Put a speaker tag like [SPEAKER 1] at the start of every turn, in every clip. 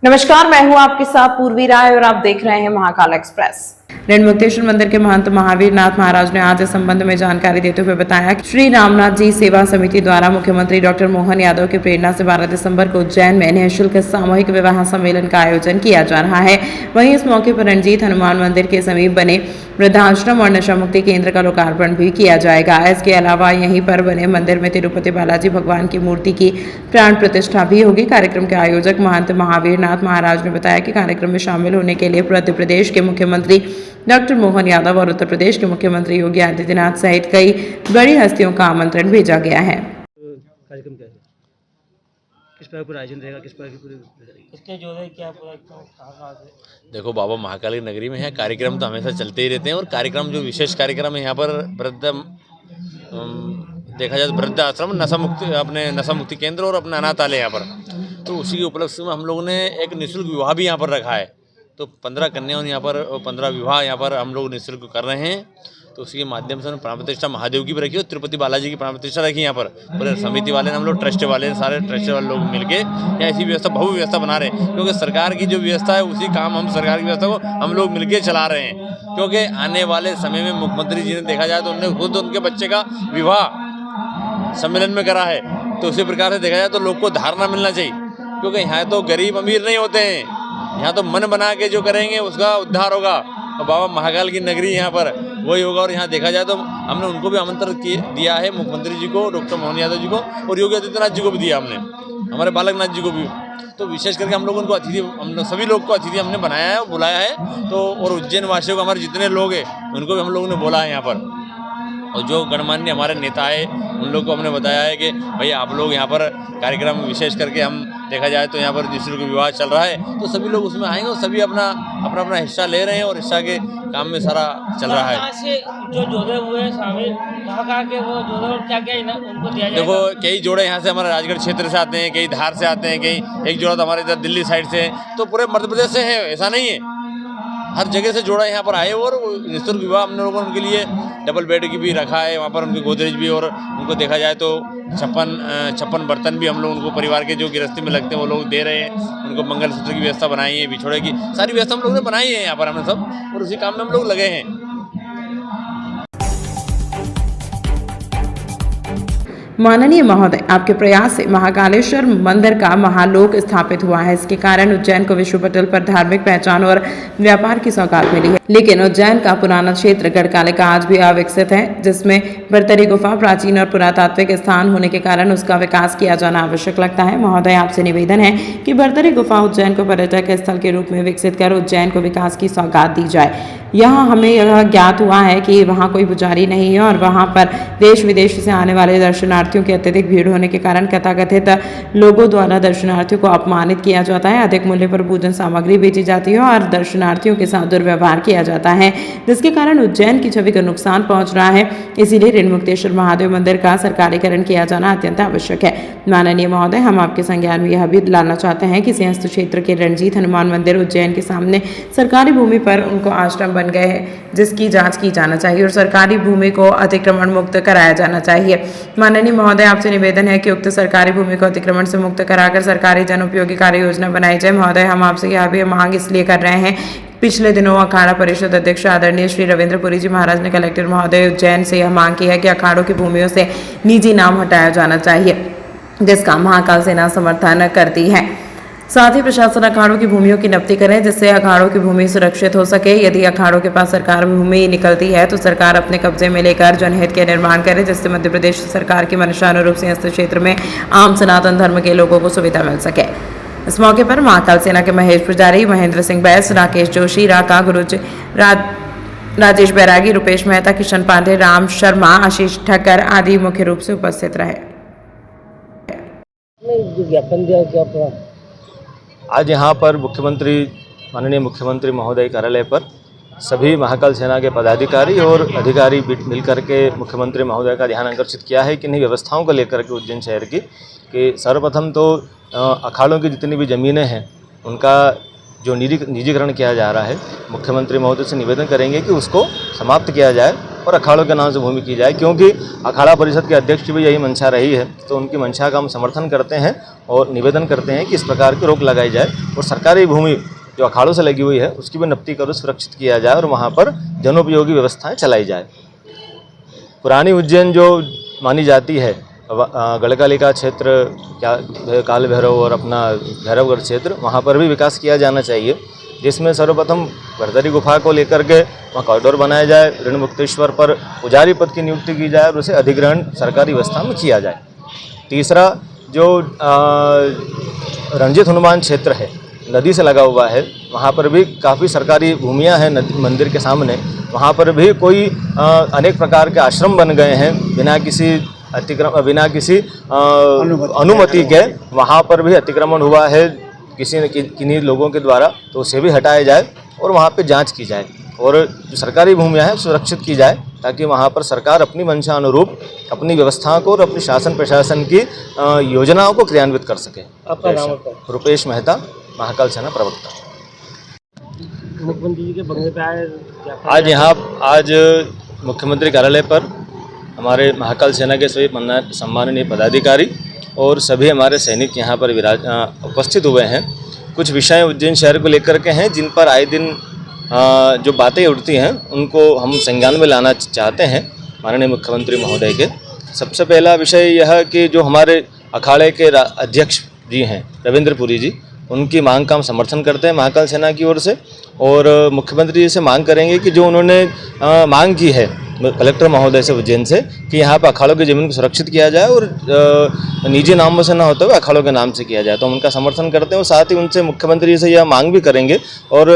[SPEAKER 1] नमस्कार, मैं हूं आपके साथ पूर्वी राय और आप देख रहे हैं महाकाल एक्सप्रेस। ऋणमुक्तेश्वर मंदिर के महंत महावीर नाथ महाराज ने आज इस संबंध में जानकारी देते हुए बताया कि श्री रामनाथ जी सेवा समिति द्वारा मुख्यमंत्री डॉक्टर मोहन यादव की प्रेरणा से 12 दिसंबर को उज्जैन में निःशुल्क सामूहिक विवाह सम्मेलन का आयोजन किया जा रहा है। वहीं इस मौके पर रणजीत हनुमान मंदिर के समीप बने वृद्धाश्रम और नशा मुक्ति केंद्र का लोकार्पण भी किया जाएगा। इसके अलावा यहीं पर बने मंदिर में तिरुपति बालाजी भगवान की मूर्ति की प्राण प्रतिष्ठा भी होगी। कार्यक्रम के आयोजक महंत महावीर नाथ महाराज ने बताया कि कार्यक्रम में शामिल होने के लिए मध्य प्रदेश के मुख्यमंत्री डॉक्टर मोहन यादव और उत्तर प्रदेश के मुख्यमंत्री योगी आदित्यनाथ सहित कई बड़ी हस्तियों का आमंत्रण भेजा गया है।
[SPEAKER 2] कार्यक्रम क्या है, किस प्रकार पूरा आयोजन रहेगा, किस प्रकार की पूरी
[SPEAKER 3] इसके जो है क्या कहाँ से?
[SPEAKER 4] देखो, बाबा महाकाल की नगरी में है, कार्यक्रम तो हमेशा चलते ही रहते हैं। और कार्यक्रम जो विशेष कार्यक्रम है यहाँ पर देखा जाए तो वृद्ध आश्रम, नशा मुक्ति केंद्र और अपना अनाथालय यहाँ पर, तो उसी के उपलक्ष्य में हम लोगों ने एक निःशुल्क विवाह भी यहाँ पर रखा है। तो 15 कन्याओं यहाँ पर 15 विवाह यहाँ पर हम लोग निःशुल्क कर रहे हैं। तो उसी के माध्यम से प्राण प्रतिष्ठा महादेव की भी रखी और तिरुपति बालाजी की प्राण प्रतिष्ठा रखी यहाँ पर। पूरे समिति वाले ने, हम लोग ट्रस्ट वाले, सारे ट्रस्ट वाले लोग मिलके यहाँ ऐसी व्यवस्था, भव्य व्यवस्था बना रहे हैं। क्योंकि सरकार की जो व्यवस्था है उसी काम हम सरकार की व्यवस्था को हम लोग मिलके चला रहे हैं। क्योंकि आने वाले समय में मुख्यमंत्री जी ने देखा जाए तो उन्होंने खुद उनके बच्चे का विवाह सम्मेलन में करा है। तो उसी प्रकार से देखा जाए तो लोग को धारणा मिलना चाहिए। क्योंकि यहाँ तो गरीब अमीर नहीं होते हैं, यहाँ तो मन बना के जो करेंगे उसका उद्धार होगा। और बाबा महाकाल की नगरी यहाँ पर वही होगा। और यहाँ देखा जाए तो हमने उनको भी आमंत्रण दिया है, मुख्यमंत्री जी को, डॉक्टर मोहन यादव जी को और योगी आदित्यनाथ जी को भी दिया हमने, हमारे बालकनाथ जी को भी। तो विशेष करके हम लोग उनको अतिथि, हम सभी लोग को अतिथि हमने बनाया है, बुलाया है। तो और उज्जैन वासियों को, हमारे जितने लोग हैं उनको भी हम लोगों ने बोला है यहाँ पर। और जो गणमान्य हमारे नेता है उन लोग को हमने बताया है कि भाई आप लोग यहाँ पर कार्यक्रम विशेष करके, हम देखा जाए तो यहाँ पर निःशुल्क विवाह चल रहा है, तो सभी लोग उसमें आएंगे और सभी अपना हिस्सा ले रहे हैं और हिस्सा के काम में सारा चल रहा है।
[SPEAKER 3] से जो जोड़े हुए हैं शामिल, कहाँ के वो जोड़े और क्या उनको दिया जाएगा?
[SPEAKER 4] देखो, कई जोड़े यहाँ से हमारे राजगढ़ क्षेत्र से आते हैं, कई धार से आते हैं, कई एक जोड़ा तो हमारे इधर दिल्ली साइड से है। तो पूरे मध्य प्रदेश से है, ऐसा नहीं है, हर जगह से जोड़ा यहाँ पर आए। और निःशुल्क विवाह हमने लोगों ने उनके लिए डबल बेड की भी रखा है वहाँ पर, उनकी गोदरेज भी। और उनको देखा जाए तो 56 बर्तन भी हम लोग उनको परिवार के जो गृहस्थी में लगते हैं वो लोग दे रहे हैं। उनको मंगलसूत्र की व्यवस्था बनाई है, बिछोड़े की सारी व्यवस्था हम लोगों ने बनाई है यहाँ पर हमने सब, और उसी काम में हम लोग लगे हैं।
[SPEAKER 1] माननीय महोदय, आपके प्रयास से महाकालेश्वर मंदिर का महालोक स्थापित हुआ है। इसके कारण उज्जैन को विश्व पटल पर धार्मिक पहचान और व्यापार की सौगात मिली है। लेकिन उज्जैन का पुराना क्षेत्र गढ़कालिका आज भी अविकसित है, जिसमें बरतरी गुफा प्राचीन और पुरातात्विक स्थान होने के कारण उसका विकास किया जाना आवश्यक लगता है। महोदय, आपसे निवेदन है कि बरतरी गुफा उज्जैन को पर्यटक स्थल के रूप में विकसित कर उज्जैन को विकास की सौगात दी जाए। यहाँ हमें यह ज्ञात हुआ है कि वहाँ कोई पुजारी नहीं है और वहाँ पर देश विदेश से आने वाले दर्शनार्थियों की अत्यधिक भीड़ होने के कारण तथाकथित लोगों द्वारा दर्शनार्थियों को अपमानित किया जाता है, अधिक मूल्य पर पूजन सामग्री बेची जाती है और दर्शनार्थियों के साथ दुर्व्यवहार किया जाता है, जिसके कारण उज्जैन की छवि को नुकसान पहुंच रहा है। इसीलिए ऋणमुक्तेश्वर महादेव मंदिर का सरकारीकरण किया जाना अत्यंत आवश्यक है। माननीय महोदय, हम आपके संज्ञान में यह भी लाना चाहते हैं कि सिंहस्थ क्षेत्र के रणजीत हनुमान मंदिर उज्जैन के सामने सरकारी भूमि पर उनको आश्रम बन गए हैं, जिसकी जांच की जाना चाहिए और सरकारी भूमि को अतिक्रमण मुक्त कराया जाना चाहिए। माननीय महोदय, आपसे निवेदन है कि उक्त सरकारी भूमि को अतिक्रमण से मुक्त कराकर सरकारी जन उपयोगी कार्य योजना बनाई जाए। महोदय, हम आपसे यह भी मांग इसलिए कर रहे हैं, पिछले दिनों अखाड़ा परिषद अध्यक्ष आदरणीय श्री रविंद्रपुरी जी महाराज ने कलेक्टर महोदय उज्जैन से यह मांग की है कि अखाड़ों की भूमियों से निजी नाम हटाया जाना चाहिए, जिसका महाकाल सेना समर्थन करती है। साथ ही प्रशासन अखाड़ों की भूमियों की नब्ती करें, जिससे अखाड़ों की भूमि सुरक्षित हो सके। यदि अखाड़ों के पास सरकार भूमि निकलती है तो सरकार अपने कब्जे में लेकर जनहित के निर्माण करे, जिससे मध्य प्रदेश सरकार की मंशानुरूप सिंहस्थ क्षेत्र में आम सनातन धर्म के लोगों को सुविधा मिल सके। इस मौके पर महाकाल सेना के महेश पुजारी, महेंद्र सिंह बैस, राकेश जोशी, राका गुरुज, राजेश बैरागी, रुपेश मेहता, किशन पांडे, राम शर्मा, आशीष ठक्कर आदि मुख्य रूप से उपस्थित रहे।
[SPEAKER 2] ज्ञापन दिया क्या?
[SPEAKER 5] आज यहाँ पर माननीय मुख्यमंत्री महोदय कार्यालय पर सभी महाकाल सेना के पदाधिकारी और अधिकारी मिलकर के मुख्यमंत्री महोदय का ध्यान आकर्षित किया है कि नहीं व्यवस्थाओं को लेकर के उज्जैन शहर की, कि सर्वप्रथम तो अखाड़ों की जितनी भी ज़मीनें हैं उनका जो निजीकरण किया जा रहा है, मुख्यमंत्री महोदय से निवेदन करेंगे कि उसको समाप्त किया जाए और अखाड़ों के नाम से भूमि की जाए, क्योंकि अखाड़ा परिषद के अध्यक्ष की भी यही मंशा रही है। तो उनकी मंशा का हम समर्थन करते हैं और निवेदन करते हैं कि इस प्रकार की रोक लगाई जाए और सरकारी भूमि जो अखाड़ों से लगी हुई है उसकी भी नपटी कर सुरक्षित किया जाए और वहाँ पर जनोपयोगी व्यवस्थाएँ चलाई जाए। पुरानी उज्जैन जो मानी जाती है, गढ़कालिका क्षेत्र, काल भैरव और अपना भैरवगढ़ क्षेत्र, वहाँ पर भी विकास किया जाना चाहिए, जिसमें सर्वप्रथम भरतरी गुफा को लेकर के वहाँ कॉरिडोर बनाया जाए, ऋणमुक्तेश्वर पर पुजारी पद की नियुक्ति की जाए और उसे अधिग्रहण सरकारी व्यवस्था में किया जाए। तीसरा, जो रंजित हनुमान क्षेत्र है, नदी से लगा हुआ है, वहाँ पर भी काफ़ी सरकारी भूमियाँ हैं मंदिर के सामने, वहाँ पर भी कोई अनेक प्रकार के आश्रम बन गए हैं बिना किसी अनुमति के, वहाँ पर भी अतिक्रमण हुआ है किन्हीं लोगों के द्वारा, तो उसे भी हटाया जाए और वहाँ पे जांच की जाए और जो सरकारी भूमियाँ हैं सुरक्षित की जाए, ताकि वहाँ पर सरकार अपनी मंशा अनुरूप अपनी व्यवस्थाओं को और अपनी शासन प्रशासन की योजनाओं को क्रियान्वित कर सके।
[SPEAKER 3] आपका नाम होता है?
[SPEAKER 5] रुपेश मेहता, महाकाल सेना प्रवक्ता।
[SPEAKER 3] मुख्यमंत्री जी के बंगले पे आए
[SPEAKER 5] आज मुख्यमंत्री कार्यालय पर हमारे महाकाल सेना के सभी सम्माननीय पदाधिकारी और सभी हमारे सैनिक यहाँ पर उपस्थित हुए हैं। कुछ विषय उज्जैन शहर को लेकर के हैं जिन पर आए दिन जो बातें उठती हैं उनको हम संज्ञान में लाना चाहते हैं माननीय मुख्यमंत्री महोदय के। सबसे पहला विषय यह कि जो हमारे अखाड़े के अध्यक्ष जी हैं रविंद्रपुरी जी, उनकी मांग का हम समर्थन करते हैं महाकाल सेना की ओर से, और मुख्यमंत्री जी से मांग करेंगे कि जो उन्होंने मांग की है कलेक्टर महोदय से उज्जैन से कि यहाँ पर अखाड़ों की ज़मीन को सुरक्षित किया जाए और निजी नामों से न होते हुए अखाड़ों के नाम से किया जाए, तो हम उनका समर्थन करते हैं। और साथ ही उनसे मुख्यमंत्री जी से यह मांग भी करेंगे और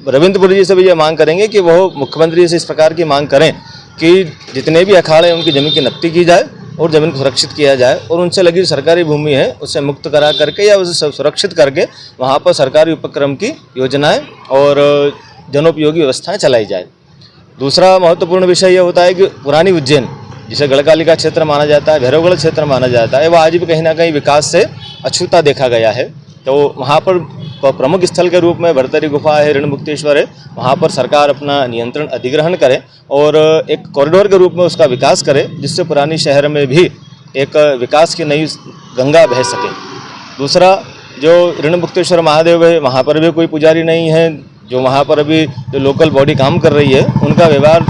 [SPEAKER 5] रविंद्रपुरी जी से भी यह मांग करेंगे कि वो मुख्यमंत्री जी से इस प्रकार की मांग करें कि जितने भी अखाड़े हैं उनकी ज़मीन की नपटी की जाए और ज़मीन को सुरक्षित किया जाए और उनसे लगी सरकारी भूमि है उसे मुक्त करा करके या उसे सुरक्षित करके वहाँ पर सरकारी उपक्रम की योजनाएं और जनोपयोगी व्यवस्थाएं चलाई जाए। दूसरा महत्वपूर्ण विषय यह होता है कि पुरानी उज्जैन, जिसे गढ़कालिका क्षेत्र माना जाता है, भैरवगढ़ क्षेत्र माना जाता है, वह आज भी कहीं ना कहीं विकास से अछूता देखा गया है। तो वहाँ पर प्रमुख स्थल के रूप में भरतरी गुफा है, ऋणमुक्तेश्वर है, वहाँ पर सरकार अपना नियंत्रण अधिग्रहण करे और एक कॉरिडोर के रूप में उसका विकास करे, जिससे पुरानी शहर में भी एक विकास की नई गंगा बह सके। दूसरा, जो ऋणमुक्तेश्वर महादेव है, वहाँ पर भी कोई पुजारी नहीं है, जो वहाँ पर अभी जो लोकल बॉडी काम कर रही है उनका व्यवहार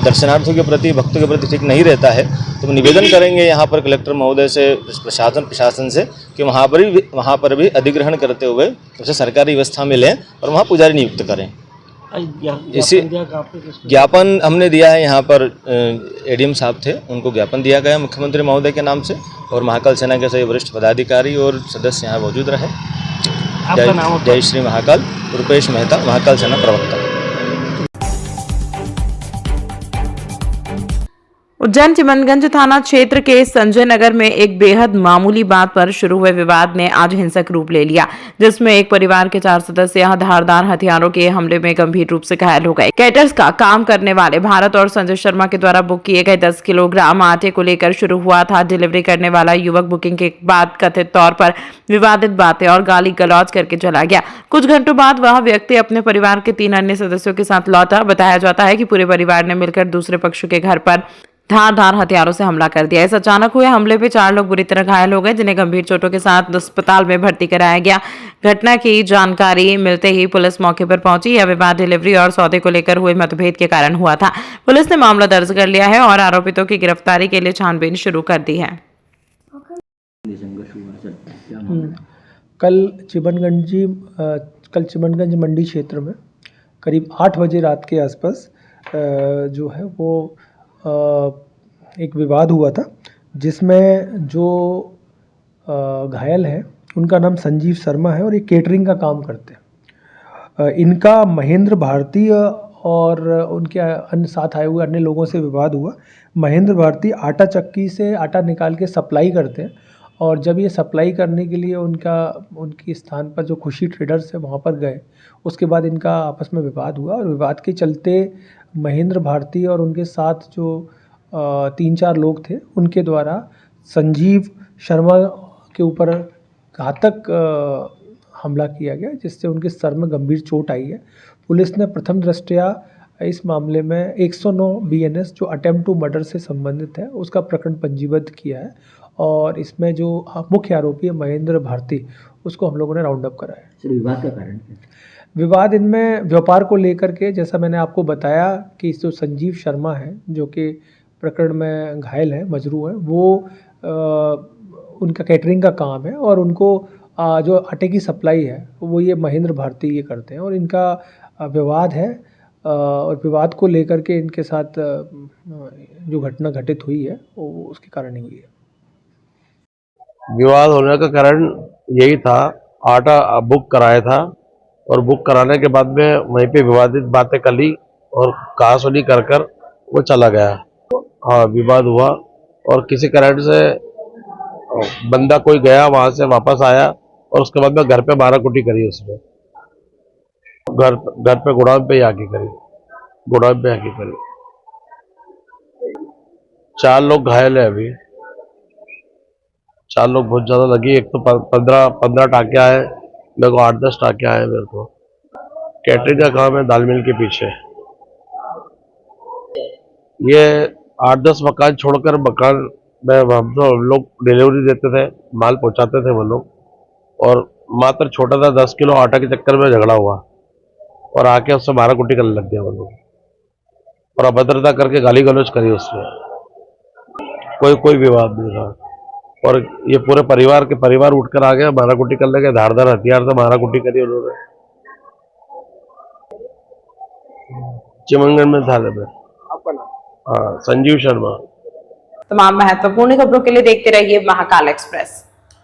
[SPEAKER 5] दर्शनार्थियों के प्रति, भक्तों के प्रति ठीक नहीं रहता है। तो हम निवेदन करेंगे यहाँ पर कलेक्टर महोदय से, प्रशासन से कि वहाँ पर भी अधिग्रहण करते हुए उसे सरकारी व्यवस्था में लें और वहाँ पुजारी नियुक्त करें। इसी ज्ञापन हमने दिया है, यहाँ पर एडीएम साहब थे, उनको ज्ञापन दिया गया मुख्यमंत्री महोदय के नाम से, और महाकाल सेना के सभी वरिष्ठ पदाधिकारी और सदस्य यहाँ मौजूद रहे। जय श्री महाकाल। रुपेश मेहता, महाकाल सेना प्रवक्ता।
[SPEAKER 1] उज्जैन चिमनगंज थाना क्षेत्र के संजय नगर में एक बेहद मामूली बात पर शुरू हुए विवाद ने आज हिंसक रूप ले लिया, जिसमें एक परिवार के 4 सदस्य धारदार हथियारों के हमले में गंभीर रूप से घायल हो गए। कैटर्स का काम करने वाले भारत और संजय शर्मा के द्वारा बुक किए गए 10 किलोग्राम आटे को लेकर शुरू हुआ था। डिलीवरी करने वाला युवक बुकिंग के बाद कथित तौर पर विवादित बातें और गाली गलौज करके चला गया। कुछ घंटों बाद वह व्यक्ति अपने परिवार के 3 अन्य सदस्यों के साथ लौटा। बताया जाता है कि पूरे परिवार ने मिलकर दूसरे पक्ष के घर पर धारदार हथियारों से हमला कर दिया। इस अचानक हुए हमले में 4 लोग बुरी तरह घायल हो गए, जिन्हें गंभीर चोटों के साथ अस्पताल में भर्ती कराया गया। घटना की जानकारी मिलते ही पुलिस मौके पर पहुंची। यह विवाद डिलीवरी और सौदे को लेकर हुए मतभेद के कारण हुआ था। पुलिस ने मामला दर्ज कर लिया है और आरोपितों की गिरफ्तारी के लिए छानबीन शुरू कर दी है।
[SPEAKER 6] कल चिमनगंज मंडी क्षेत्र में करीब 8 बजे रात के आसपास जो है वो एक विवाद हुआ था, जिसमें जो घायल हैं उनका नाम संजीव शर्मा है और ये केटरिंग का काम करते हैं। इनका महेंद्र भारती और उनके अन्य साथ आए हुए अन्य लोगों से विवाद हुआ। महेंद्र भारती आटा चक्की से आटा निकाल के सप्लाई करते हैं और जब ये सप्लाई करने के लिए उनकी स्थान पर जो खुशी ट्रेडर्स है वहाँ पर गए, उसके बाद इनका आपस में विवाद हुआ और विवाद के चलते महेंद्र भारती और उनके साथ जो 3-4 लोग थे उनके द्वारा संजीव शर्मा के ऊपर घातक हमला किया गया, जिससे उनके सर में गंभीर चोट आई है। पुलिस ने प्रथम दृष्टया इस मामले में 109 BNS जो अटेम्प्ट टू मर्डर से संबंधित है उसका प्रकरण पंजीबद्ध किया है और इसमें जो मुख्य आरोपी है महेंद्र भारती उसको हम लोगों ने राउंड अप करा है।
[SPEAKER 2] सर विवाद का कारण क्या है?
[SPEAKER 6] विवाद इनमें व्यापार को लेकर के, जैसा मैंने आपको बताया कि जो संजीव शर्मा है जो कि प्रकरण में घायल है, मजरू है, वो उनका कैटरिंग का काम है और उनको जो आटे की सप्लाई है वो ये महेंद्र भारती ये करते हैं और इनका विवाद है और विवाद को लेकर के इनके साथ जो घटना घटित हुई है वो उसके कारण ही हुई है।
[SPEAKER 7] विवाद होने का कारण यही था, आटा बुक कराया था और बुक कराने के बाद में वहीं पे विवादित बातें कर ली और कहा-सुनी कर वो चला गया। हाँ, विवाद हुआ और किसी कारण से बंदा कोई गया, वहां से वापस आया और उसके बाद में घर पे मारा-कुटी करी उसने। घर पे गोडाउन पे आके करी, गोडाउन पे आके करी। 4 लोग घायल है अभी, 4 लोग बहुत ज्यादा लगी। एक तो 15 टाके आए, मेरे को 8-10 टाके आए मेरे को। कैटरिंग का काम है दाल मिल के पीछे। ये 8-10 मकान छोड़कर मकान में हम लोग डिलीवरी देते थे, माल पहुंचाते थे वो लोग और मात्र छोटा सा 10 किलो आटा के चक्कर में झगड़ा हुआ और आके उससे मारा-कुटी करने लग गया वो लोग और अभद्रता करके गाली गलौज करी उसने। कोई विवाद नहीं था और ये पूरे परिवार उठकर आ गया, मारा-कुटी करने के धारदार हथियार से मारा-कुटी करी उन्होंने। चिमंगन में थाने में। हाँ, संजीव शर्मा।
[SPEAKER 1] तमाम महत्वपूर्ण खबरों के लिए देखते रहिए महाकाल एक्सप्रेस।